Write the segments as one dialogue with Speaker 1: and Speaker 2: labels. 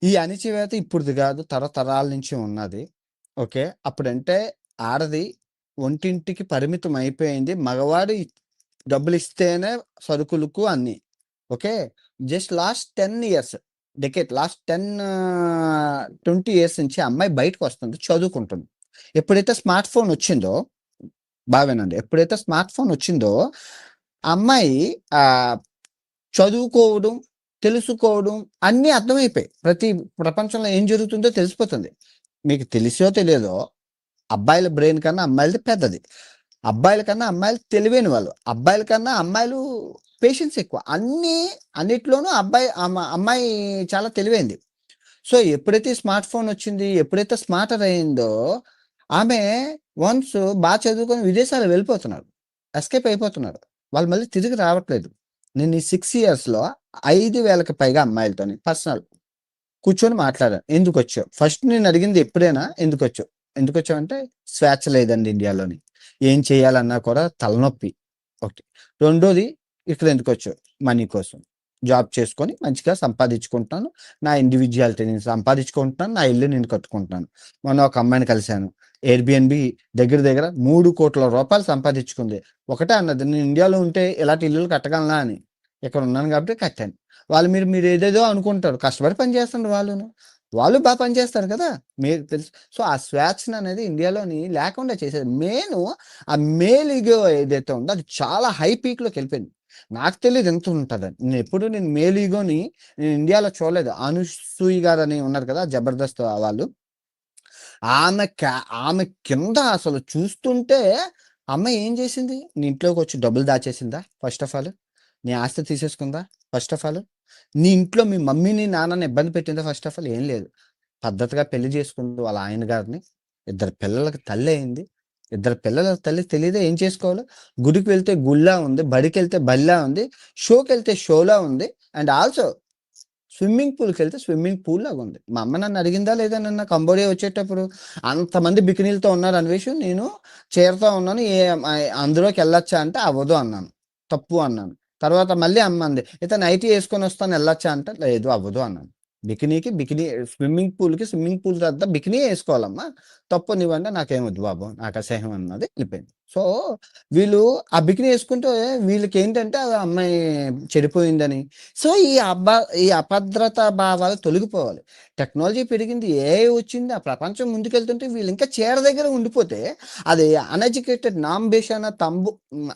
Speaker 1: ఈ అణిచివేత ఇప్పుడుది గాదు. తరతరాల నుంచి ఉన్నది. ఓకే. అప్పుడంటే ఆడది వంటింటికి పరిమితం అయిపోయింది. మగవాడు డబ్బులిస్తేనే సరుకులకు అన్నీ. Okay. Just last 10 years, last 20 years నుంచి అమ్మాయి బయటకొస్తుంది. చదువుకుంటుంది. ఎప్పుడైతే స్మార్ట్ ఫోన్ వచ్చిందో వినండి. ఎప్పుడైతే స్మార్ట్ ఫోన్ వచ్చిందో ఆ అమ్మాయి ఆహ్, చదువుకోవడం, తెలుసుకోవడం అన్నీ అర్థమైపోయాయి. ప్రపంచంలో ఏం జరుగుతుందో తెలిసిపోతుంది. మీకు తెలిసో తెలియదో అబ్బాయిల బ్రెయిన్ కన్నా అమ్మాయిలది పెద్దది. అబ్బాయిల కన్నా అమ్మాయిలు తెలివైన వాళ్ళు. అబ్బాయిల కన్నా అమ్మాయిలు పేషెన్స్ ఎక్కువ. అన్నిట్లోనూ అమ్మాయి చాలా తెలివైంది. సో, ఎప్పుడైతే స్మార్ట్ ఫోన్ వచ్చింది, ఎప్పుడైతే స్మార్టర్ అయిందో, ఆమె వన్స్ చదువుకొని విదేశాలకు వెళ్ళిపోతున్నారు. ఎస్కేప్ అయిపోతున్నారు. వాళ్ళు మళ్ళీ తిరిగి రావట్లేదు. నేను ఈ 6 ఇయర్స్‌లో 5,000కి పైగా అమ్మాయిలతోని పర్సనల్ కూర్చొని మాట్లాడాను. ఎందుకొచ్చావు? ఫస్ట్ నేను అడిగింది ఎప్పుడైనా ఎందుకొచ్చావు? ఎందుకొచ్చావంటే స్వేచ్ఛ లేదండి ఇండియాలోని. ఏం చేయాలన్నా కూడా తలనొప్పి. ఒకటి. రెండోది ఇక్కడ ఎందుకొచ్చావు? మనీ కోసం. జాబ్ చేసుకొని మంచిగా సంపాదించుకుంటున్నాను. నా ఇండివిడ్యుయాలిటీ నేను సంపాదించుకుంటున్నాను. నా ఇల్లు నేను కట్టుకుంటున్నాను. మొన్న ఒక అమ్మాయిని కలిసాను. ఎయిర్‌బిఎన్‌బి దగ్గర దగ్గర రూ. 3,00,00,000 సంపాదించుకుంది. ఒకటే అన్నది నేను ఇండియాలో ఉంటే ఇలాంటి ఇల్లులు కట్టగలనా అని. ఇక్కడ ఉన్నాను కాబట్టి కట్టాను. మీరు ఏదేదో అనుకుంటారు. కష్టపడి పని చేస్తున్నారు వాళ్ళును. వాళ్ళు పని చేస్తారు కదా! మీకు తెలుసు. సో, ఆ స్వేచ్ఛననేది ఇండియాలోని లేకుండా చేసేది. ఆ మేల్ ఇగో ఏదైతే ఉందో అది చాలా హై పీక్‌లోకెళ్ళిపోయింది. నాకు తెలీదు ఎంత ఉంటదని. నేను మేల్ ఇగోని నేను ఇండియాలో చూడలేదు. అనసూయ గారని ఉన్నారు కదా! 'జబర్దస్త్' వాళ్ళు. ఆమె క ఆమె కింద అసలు చూస్తుంటే అమ్మాయి ఏం చేసింది? నీ ఇంట్లోకొచ్చి డబ్బులు దాచేసిందా ఫస్ట్ ఆఫ్ ఆల్? నీ ఆస్తి తీసేసుకుందా ఫస్ట్ ఆఫ్ ఆల్? నీ ఇంట్లో మీ మమ్మీని, నాన్నని ఇబ్బంది పెట్టిందా ఫస్ట్ ఆఫ్ ఆల్? ఏం లేదు. పద్ధతిగా పెళ్లి చేసుకుంది వాళ్ళ ఆయన గారిని. ఇద్దరు పిల్లలకి తల్లయింది. ఇద్దరు పిల్లల తల్లి తెలీదా ఏం చేసుకోవాలో? గుడికి వెళ్తే గుడిలా ఉంది. బడికెళ్తే బడిలా ఉంది. షోకెళ్తే షోలా ఉంది. అండ్ ఆల్సో స్విమ్మింగ్ పూల్‌కెళ్తే స్విమ్మింగ్ పూల్ లాగుంది. మా అమ్మ నన్ను అడిగిందా లేదా నిన్న కంబోడియా వచ్చేటప్పుడు? అంతమంది బికినీలతో ఉన్నారు అన్వేషు. నేను చీరతో ఉన్నాను. అందులోకెళ్ళొచ్చా అంటే అవ్వదు అన్నాను. తప్పు అన్నాను. తర్వాత మళ్ళీ అమ్మ అంది. అయితే నైటీ యేసుకొనొస్తాను ఎళ్ళొచ్చా అంటే లేదు అవ్వదు అన్నాను. బికినీ స్విమ్మింగ్ పూల్ వద్ద బికినీయే యేసుకోవాలమ్మా. తప్పు నీవంటే నాకేమొద్దు బాబు. నాకు అసహ్యం అన్నది ఎళ్ళిపోయింది. సో, వీళ్ళు ఆ బికినీ యేసుకుంటే వీళ్ళకేంటంటే ఆ అమ్మాయి చెడిపోయిందని సో, ఈ అభద్రతా భావాలు తొలగిపోవాలి. టెక్నాలజీ పెరిగింది. ఏఐ వచ్చింది. ఆ ప్రపంచం ముందుకెళ్తుంటే వీళ్ళింకా చీర దగ్గర ఉండిపోతే, అది అన్‌ఎడ్యుకేటెడ్ నాంబేషాన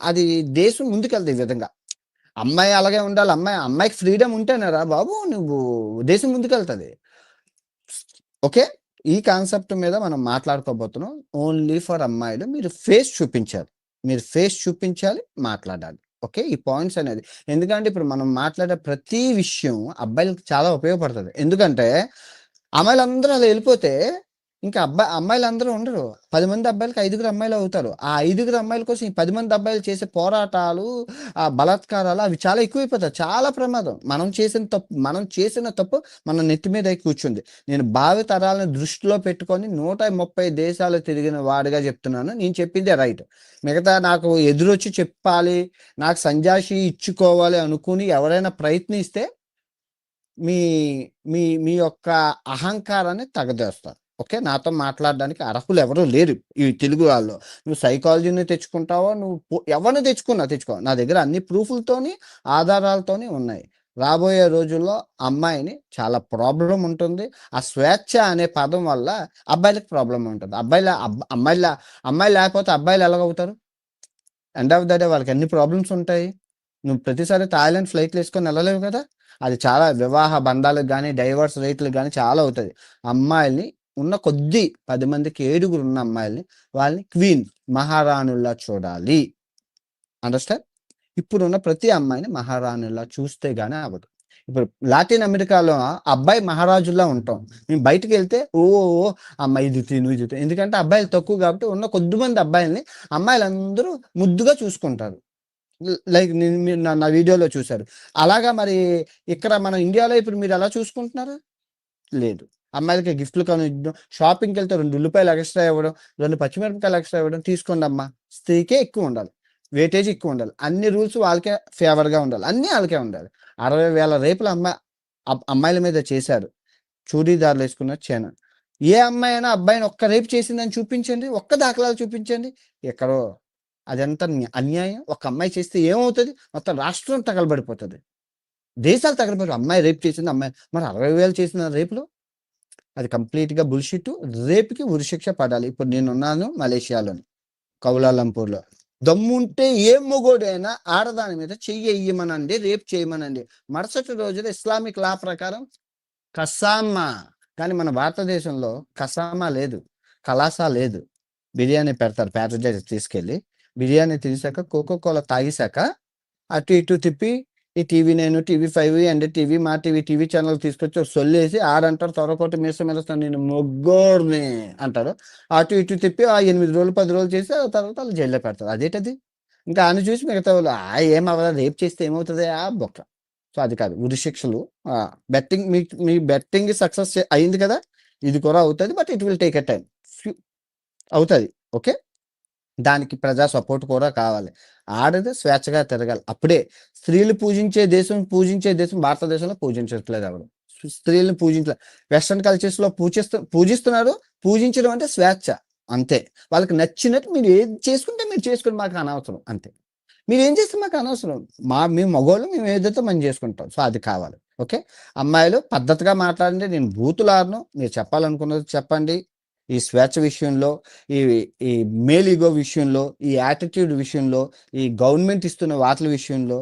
Speaker 1: అది దేశం ముందుకెళ్తది ఈ విధంగా. అమ్మాయి అలాగే ఉండాలి. అమ్మాయికి ఫ్రీడమ్ ఉంటేనేరా బాబు నువ్వు దేశం ముందుకెళ్తది. ఓకే. ఈ కాన్సెప్ట్ మీద మనం మాట్లాడుకోబోతున్నాం. ఓన్లీ ఫర్ అమ్మాయిలు. మీరు ఫేస్ చూపించాలి, మాట్లాడాలి. ఓకే. ఈ పాయింట్స్ అనేది. ఎందుకంటే ఇప్పుడు మనం మాట్లాడే ప్రతి విషయం అబ్బాయిలకి చాలా ఉపయోగపడతది. ఎందుకంటే అమ్మాయిలందరూ అలా ఎళ్ళిపోతే ఇంకా అమ్మాయిలందరూ ఉండరు. 10 మంది అబ్బాయిలకి 5గురు అమ్మాయిలవుతారు. ఆ 5గురు అమ్మాయిల కోసం ఈ 10 మంది అబ్బాయిలు చేసే పోరాటాలు, బలాత్కారాలు అవి చాలా ఎక్కువైపోతాయి. చాలా ప్రమాదం. మనం చేసిన తప్పు మన నెత్తి మీద ఎక్కి కూర్చుంది. నేను భావి తరాలను దృష్టిలో పెట్టుకొని 130 దేశాలు తిరిగిన వాడిగా చెప్తున్నాను. నేను చెప్పిందే రైట్. మిగతా నాకు ఎదురొచ్చి చెప్పాలి, నాకు సంజాషి ఇచ్చుకోవాలి అనుకుని ఎవరైనా ప్రయత్నిస్తే మీ మీ మీ యొక్క అహంకారాన్ని తగదేస్తారు. ఓకే. నాతో మాట్లాడడానికి అర్హులు ఎవరు లేరు ఈ తెలుగు వాళ్ళలో. నువ్వు సైకాలజీని తెచ్చుకుంటావో, ఎవరిని తెచ్చుకో. నా దగ్గర అన్ని ప్రూఫులతోని, ఆధారాలతోని ఉన్నాయి. రాబోయే రోజుల్లో అమ్మాయిని చాలా ప్రాబ్లమ్ ఉంటుంది. ఆ స్వేచ్ఛ అనే పదం వల్ల అబ్బాయిలకి ప్రాబ్లమ్ ఉంటది. అమ్మాయి లేకపోతే అబ్బాయిలు ఎలాగవుతారు? ఎండ్ ఆఫ్ ద డే వాళ్ళకి ఎన్ని ప్రాబ్లమ్స్ ఉంటాయి. నువ్వు ప్రతిసారి థాయిలాండ్ ఫ్లైట్‌లేసుకొని ఎళ్ళలేవు కదా! అది చాలా వివాహ బంధాలకు గాని, డైవోర్స్ రేట్‌లకు గాని చాలా అవుతది. అమ్మాయిల్ని ఉన్న కొద్దీ 10 మందికి ఏడుగురున్న అమ్మాయిల్ని వాళ్ళని క్వీన్, మహారాణుల్లా చూడాలి. అండర్‌స్టాండ్? ఇప్పుడున్న ప్రతి అమ్మాయిని మహారాణిలా చూస్తే గాని అవ్వదు. ఇప్పుడు లాటిన్ అమెరికాలో అబ్బాయి మహారాజుల్లా ఉంటాం. మేము బయటికెళ్తే అమ్మాయి ఇది తిను, ఇది తిను. ఎందుకంటే అబ్బాయిలు తక్కువ కాబట్టి ఉన్న కొద్దిమంది అబ్బాయిల్ని అమ్మాయిలందరూ ముద్దుగా చూసుకుంటారు. లైక్ నేను మీరు నా వీడియోలో చూసారు. అలాగా మరి ఇక్కడ మన ఇండియాలో ఇప్పుడు మీరెలా చూసుకుంటున్నారు? లేదు. అమ్మాయిలకి గిఫ్ట్‌లు కొనివ్వడం, షాపింగ్‌కెళ్తే 2 ఉల్లిపాయలు ఎక్స్‌ట్రా ఇవ్వడం, 2 పచ్చిమిరపకాయలు ఎక్స్‌ట్రా ఇవ్వడం, తీసుకోండమ్మా. స్త్రీకే ఎక్కువుండాలి. వెయిటేజ్ ఎక్కువుండాలి. అన్ని రూల్స్ వాళ్ళకే ఫేవర్‌గా ఉండాలి. అన్నీ ఆళ్ళకే ఉండాలి. 60,000 రేపులు అమ్మాయిల మీద చేశారు. చూడీదారులు వేసుకున్న చైన్. ఏ అమ్మాయి అయినా అబ్బాయిని ఒక్క రేపు చేసిందని చూపించండి, ఒక్క దాఖలాలు చూపించండి. ఎక్కడో అదంతా అన్యాయం. ఒక అమ్మాయి చేస్తే ఏమవుతుంది? మొత్తం రాష్ట్రం తగలబడిపోతుంది, దేశాలు తగలబడి. అమ్మాయి రేపు చేసింది, అమ్మాయి మరి 60,000 చేసిన రేపులో అది కంప్లీట్గా బుల్షిట్. రేపుకి ఉరిశిక్ష పడాలి. ఇప్పుడు నేనున్నాను మలేషియాలోని కౌలాలంపూర్లో. దమ్ముంటే ఏ మొగోడైనా ఆడదాని మీద చెయ్యి వేయమనండి, రేపు చేయమనండి. మరుసటి రోజున ఇస్లామిక్ లా ప్రకారం కసామా. కానీ మన భారతదేశంలో కసామా లేదు, కలాసా లేదు. బిర్యానీ పెడతారు ప్యాసేజర్ తీసుకెళ్ళి, బిర్యానీ తీసాక కోకోకోలా తాగిసాక అటు ఇటు తిప్పి ఈ TV9, TV5 అండ్ టీవీ, మా టీవీ ఛానల్ తీసుకొచ్చి సొల్లేసి ఆడంటారు త్వరకోటి మీసం మీద నేను మొగ్గోర్ని అంటారు. అటు ఇటు తిప్పి ఆ 8 రోజులు 10 రోజులు చేసి ఆ తర్వాత వాళ్ళు జైల్లో పెడతారు. అదేంటది? ఇంకా ఆయన చూసి మిగతా వాళ్ళు ఏమవ్వదు, రేపు చేస్తే ఏమవుతుంది బొక్క. సో అది కాదు, ఉరిశిక్షలు. బెట్టింగ్ మీ బెట్టింగ్ సక్సెస్ అయింది కదా, ఇది కూడా అవుతుంది. But it will take a time, అవుతుంది. ఓకే, దానికి ప్రజా సపోర్ట్ కూడా కావాలి. ఆడది స్వేచ్ఛగా తిరగాలి. అప్పుడే స్త్రీలు పూజించే దేశం భారతదేశంలో పూజించట్లేదు ఎవరు. స్త్రీలను పూజించలేదు. వెస్ట్రన్ కల్చర్స్ లో పూజిస్తున్నారు. పూజించడం అంటే స్వేచ్ఛ అంతే. వాళ్ళకి నచ్చినట్టు మీరు ఏది చేసుకుంటే మీరు చేసుకుని మాకు అనవసరం అంతే. మీరు ఏం చేస్తే మాకు అనవసరం. మేము మగవాళ్ళు మేము ఏదైతే మనం చేసుకుంటాం. సో అది కావాలి. ఓకే, అమ్మాయిలు పద్ధతిగా మాట్లాడండి. నేను బూతులాడను, మీరు చెప్పాలనుకున్నది చెప్పండి. ఈ స్వేచ్ఛ విషయంలో, ఈ మేల్ ఈగో విషయంలో, ఈ యాటిట్యూడ్ విషయంలో, ఈ గవర్నమెంట్ ఇస్తున్న వాటిల విషయంలో,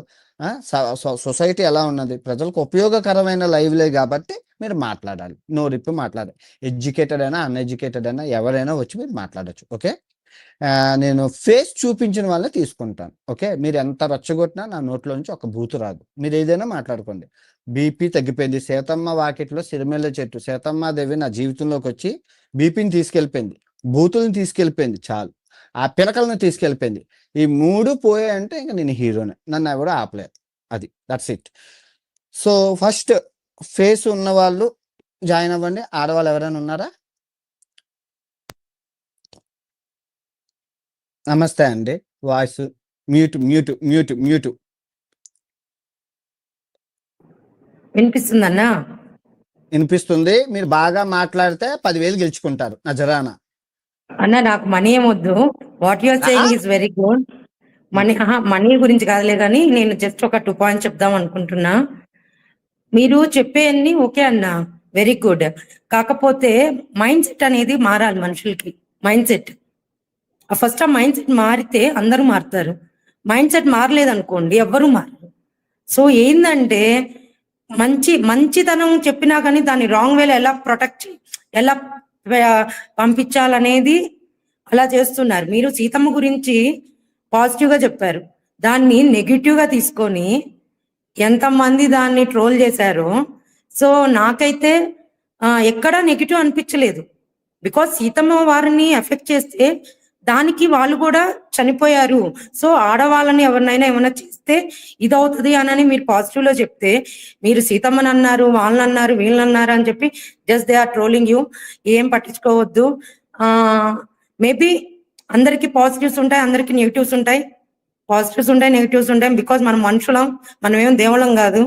Speaker 1: సొసైటీ ఎలా ఉన్నది, ప్రజలకు ఉపయోగకరమైన లైవ్లే కాబట్టి మీరు మాట్లాడాలి. నోరిప్పి మాట్లాడాలి. ఎడ్యుకేటెడ్ అయినా అన్ఎడ్యుకేటెడ్ అయినా ఎవరైనా వచ్చి మీరు మాట్లాడచ్చు. ఓకే, నేను ఫేస్ చూపించిన వాళ్ళని తీసుకుంటాను. ఓకే, మీరు ఎంత రచ్చగొట్టినా నా నోట్లో నుంచి ఒక బూతు రాదు. మీరు ఏదైనా మాట్లాడుకోండి. బీపీ తగ్గిపోయింది. సీతమ్మ వాకిట్లో సిరిమెల్ల చెట్టు. సీతమ్మాదేవి నా జీవితంలోకి వచ్చి బీపీని తీసుకెళ్ళిపోయింది, బూతులను తీసుకెళ్ళిపోయింది, చాలు. ఆ పిలకలను తీసుకెళ్ళిపోయింది. ఈ 3 పోయాయంటే ఇంకా నేను హీరోనే, నన్ను ఎవడో ఆపలేదు. అది that's it. So first phase ఉన్న వాళ్ళు జాయిన్ అవ్వండి. ఆడవాళ్ళు ఎవరైనా ఉన్నారా? నమస్తే అండి. Voice mute mute mute mute.
Speaker 2: వినిపిస్తుందన్నా?
Speaker 1: వినిపిస్తుంది. మీరు బాగా మాట్లాడితే 10,000 గెలుచుకుంటారు నజరానా.
Speaker 2: అన్న నాకు మనీ ఏమొద్దు. What your saying is very good. Money గురించి కాదులే కానీ నేను జస్ట్ ఒక 2 పాయింట్స్ చెప్దాం అనుకుంటున్నా. మీరు చెప్పేయన్ని ఓకే అన్న, వెరీ గుడ్. కాకపోతే మైండ్ సెట్ అనేది మారాలి మనుషులకి. మైండ్ సెట్ ఫస్ట్, ఆ మైండ్ సెట్ మారితే అందరూ మారుతారు. మైండ్ సెట్ మారలేదనుకోండి ఎవ్వరూ మారరు. సో ఏందంటే మంచితనం చెప్పినా కానీ దాన్ని రాంగ్ వేలో ఎలా ఎలా పంపించాలనేది అలా చేస్తున్నారు. మీరు సీతమ్మ గురించి పాజిటివ్ గా చెప్పారు, దాన్ని నెగిటివ్ గా తీసుకొని ఎంతమంది దాన్ని ట్రోల్ చేశారో. సో నాకైతే ఎక్కడా నెగిటివ్ అనిపించలేదు. బికాస్ సీతమ్మ వారిని ఎఫెక్ట్ చేస్తే దానికి వాళ్ళు కూడా చనిపోయారు. సో ఆడవాళ్ళని ఎవరినైనా ఏమైనా చేస్తే ఇదవుతుంది అని మీరు పాజిటివ్ లో చెప్తే, మీరు సీతమ్మని అన్నారు, వాళ్ళని అన్నారు, వీళ్ళని అన్నారు అని చెప్పి just they are trolling you. ఏం పట్టించుకోవద్దు. మేబీ అందరికి పాజిటివ్స్ ఉంటాయి, అందరికి నెగిటివ్స్ ఉంటాయి. పాజిటివ్స్ ఉంటాయి, నెగిటివ్స్ ఉంటాయి. బికాస్ మనం మనుషులం, మనం ఏం దేవుళ్ళం కాదు.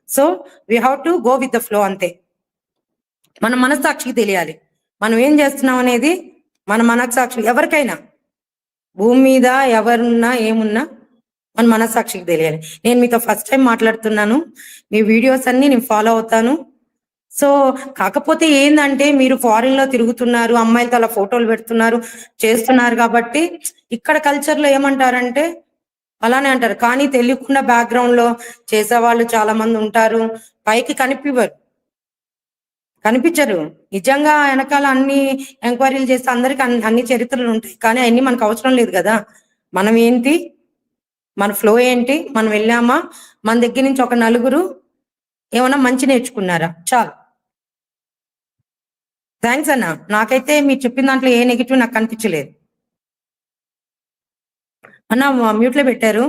Speaker 2: So we have to go with the flow అంతే. మన మనస్సాక్షికి తెలియాలి మనం ఏం చేస్తున్నాం అనేది. మన మనస్సాక్షి ఎవరికైనా భూమి మీద ఎవరున్నా ఏమున్నా మన మనస్సాక్షికి తెలియాలి. నేను మీతో ఫస్ట్ టైం మాట్లాడుతున్నాను, మీ వీడియోస్ అన్ని నేను ఫాలో అవుతాను. సో కాకపోతే ఏంటంటే మీరు ఫారిన్ లో తిరుగుతున్నారు, అమ్మాయిలతో అలా ఫోటోలు పెడుతున్నారు, చేస్తున్నారు కాబట్టి ఇక్కడ కల్చర్ లో ఏమంటారంటే అలానే అంటారు. కానీ తెలియకుండా బ్యాక్గ్రౌండ్ లో చేసేవాళ్ళు చాలా మంది ఉంటారు. పైకి కనిపించరు. నిజంగా వెనకాల అన్ని ఎంక్వైరీలు చేస్తే అందరికి అన్ని చరిత్రలు ఉంటాయి. కానీ అవన్నీ మనకు అవసరం లేదు కదా. మనం ఏంటి, మన ఫ్లో ఏంటి, మనం వెళ్ళామా, మన దగ్గర నుంచి ఒక నలుగురు ఏమన్నా మంచి నేర్చుకున్నారా, చాలు. థ్యాంక్స్ అన్న. నాకైతే మీరు చెప్పిన దాంట్లో ఏ నెగిటివ్ నాకు కనిపించలేదు. అన్న మ్యూట్ లో పెట్టారు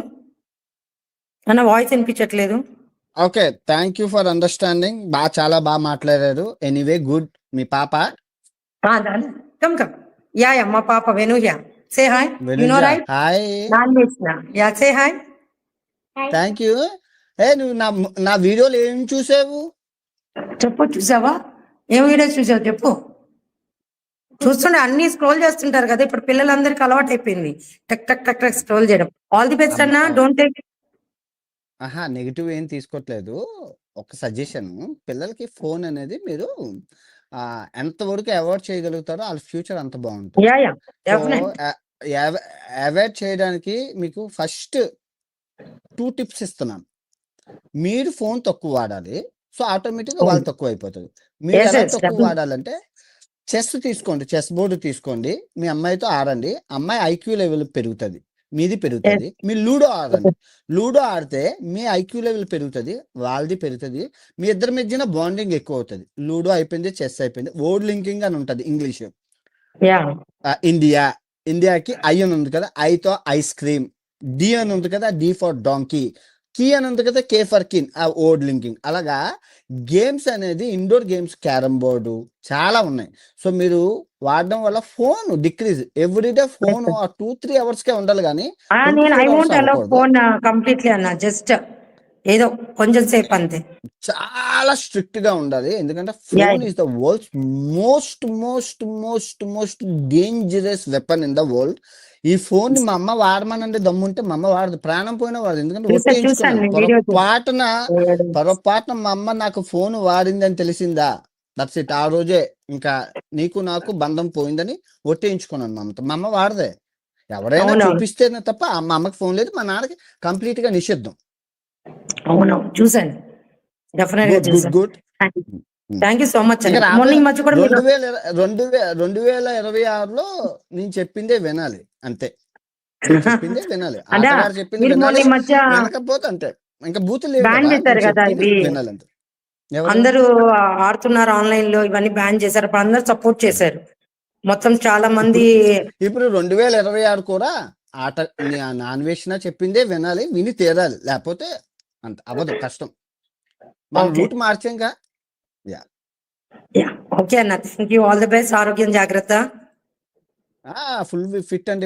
Speaker 2: అన్న, వాయిస్ వినిపించట్లేదు.
Speaker 1: Okay, thank you for understanding. చాలా బాగా మాట్లాడారు. Anyway good. మీ పాప
Speaker 2: కమ్ యా మా పాప వెను. Yeah say hi. You know right.
Speaker 1: Hi.
Speaker 2: Yeah say hi.
Speaker 1: Thank you. నువ్వు నా వీడియోలు ఏం చూసావు
Speaker 2: చెప్పు. చూసావా? ఏం వీడియోస్ చూసావు చెప్పు. చూస్తుండే అన్ని స్క్రోల్ చేస్తుంటారు కదా ఇప్పుడు పిల్లలందరికీ అలవాటు అయిపోయింది టక్ టక్ టక్ టక్ స్క్రోల్ చేయడం. ఆల్ ది బెస్ట్ అన్న. Don't take.
Speaker 1: ఆహా, నెగిటివ్ ఏం తీసుకోవట్లేదు. ఒక సజెషన్, పిల్లలకి ఫోన్ అనేది మీరు ఎంతవరకు అవాయిడ్ చేయగలుగుతారో వాళ్ళ ఫ్యూచర్ అంత బాగుంటుంది.
Speaker 2: Yeah yeah
Speaker 1: so
Speaker 2: definite.
Speaker 1: Avoid చేయడానికి మీకు ఫస్ట్ 2 టిప్స్ ఇస్తున్నాను. మీరు ఫోన్ తక్కువ వాడాలి. సో ఆటోమేటిక్గా వాళ్ళు తక్కువ అయిపోతుంది. మీరు
Speaker 2: Yes,
Speaker 1: ఎలా
Speaker 2: yes,
Speaker 1: తక్కువ
Speaker 2: definitely.
Speaker 1: వాడాలంటే చెస్ తీసుకోండి, చెస్ బోర్డు తీసుకోండి, మీ అమ్మాయితో ఆడండి. అమ్మాయి ఐక్యూ లెవెల్ పెరుగుతుంది, మీది పెరుగుతుంది. మీరు లూడో ఆడండి. లూడో ఆడితే మీ ఐక్యూ లెవెల్ పెరుగుతుంది, వాళ్ళది పెరుగుతుంది. మీ ఇద్దరి మధ్యన బాండింగ్ ఎక్కువ అవుతుంది. లూడో అయిపోయింది, చెస్ అయిపోయింది. వర్డ్ లింకింగ్ అని ఉంటుంది ఇంగ్లీష్.
Speaker 2: యా
Speaker 1: ఇండియాకి ఐ అని ఉంది కదా, ఐతో ఐస్ క్రీమ్. డి అని ఉంది కదా, డి ఫర్ డాంకీ. కీ అని ఉంది కదా, కే ఫర్ కిన్. ఆ వర్డ్ లింకింగ్. అలాగా గేమ్స్ అనేది ఇండోర్ గేమ్స్, క్యారమ్ బోర్డు చాలా ఉన్నాయి. సో మీరు వాడడం వల్ల ఫోన్ డిక్రీజ్ ఎవ్రీడే. ఫోన్ 2-3 అవర్స్కే ఉండాలి కానీ
Speaker 2: నేను ఐ
Speaker 1: 24
Speaker 2: వోంట్
Speaker 1: అవర్స్
Speaker 2: అలౌ
Speaker 1: అవ్వకూడదు.
Speaker 2: ఫోన్ కంప్లీట్లీ అన్న. జస్ట్ ఏదో కొంచెం సేపు అంతే.
Speaker 1: చాలా స్ట్రిక్ట్ గా ఉండాలి. ఎందుకంటే
Speaker 2: Yeah.
Speaker 1: Phone is the world's most most most most dangerous weapon in the world. ఈ ఫోన్ ని మా అమ్మ వాడమనంటే దమ్ముంటే మా అమ్మ వాడదు, ప్రాణం పోయినా వాడదు. ఎందుకంటే
Speaker 2: చూసాను,
Speaker 1: ఒట్టేయించుకున్నాను.
Speaker 2: నేను వీడియో
Speaker 1: పొరపాటున మా అమ్మ నాకు ఫోన్ వాడింది అని తెలిసిందా, దట్స్ ఇట్. ఆ రోజే ఇంకా నీకు నాకు బంధం పోయిందని ఒట్టేయించుకున్నాను మా అమ్మతో. మా అమ్మ వాడదే. ఎవరైనా
Speaker 2: అవునవును.
Speaker 1: చూపిస్తేనే తప్ప మా అమ్మకి ఫోన్ లేదు, మా నాన్నకి కంప్లీట్ గా నిషిద్ధం.
Speaker 2: అవునవును చూసాను, డెఫినెట్ గా
Speaker 1: గుడ్ గుడ్
Speaker 2: చూసాను.
Speaker 1: Good.
Speaker 2: Thank you so much
Speaker 1: ఇక
Speaker 2: అండి. మొన్న ఈ మధ్య కూడా మీరు
Speaker 1: 2026లో నేను చెప్పిందే వినాలి అంతే. నేను చెప్పిందే వినాలి.
Speaker 2: అంటే
Speaker 1: ఆటగారు చెప్పింది
Speaker 2: మీరు మొన్న
Speaker 1: వినాలి,
Speaker 2: ఈ మధ్య
Speaker 1: వినకపోతే అంతే. ఇంకా బూతులు లేవు
Speaker 2: బ్యాన్
Speaker 1: కదా,
Speaker 2: చేశారు
Speaker 1: నేను
Speaker 2: కదా
Speaker 1: చెప్పింది
Speaker 2: ఇవి.
Speaker 1: వినాలి అంతే. ఎవరు?
Speaker 2: అందరూ ఆడుతున్నారు ఆన్లైన్ లో, ఇవన్నీ బ్యాన్ చేశారు. అప్పుడు అందరూ సపోర్ట్ చేశారు. మొత్తం చాలా మంది
Speaker 1: ఇప్పుడు 2026 కూడా ఆట నాన్ వేసిన చెప్పిందే వినాలి, విని తీరాలి. లేకపోతే అంత అవ్వదు, కష్టం. మనం
Speaker 2: Okay.
Speaker 1: రూట్ మార్చాంగా.
Speaker 2: ఓకే అన్న, thank you. All the best. ఆరోగ్యం జాగ్రత్త.
Speaker 1: ఫుల్ ఫిట్ అండి.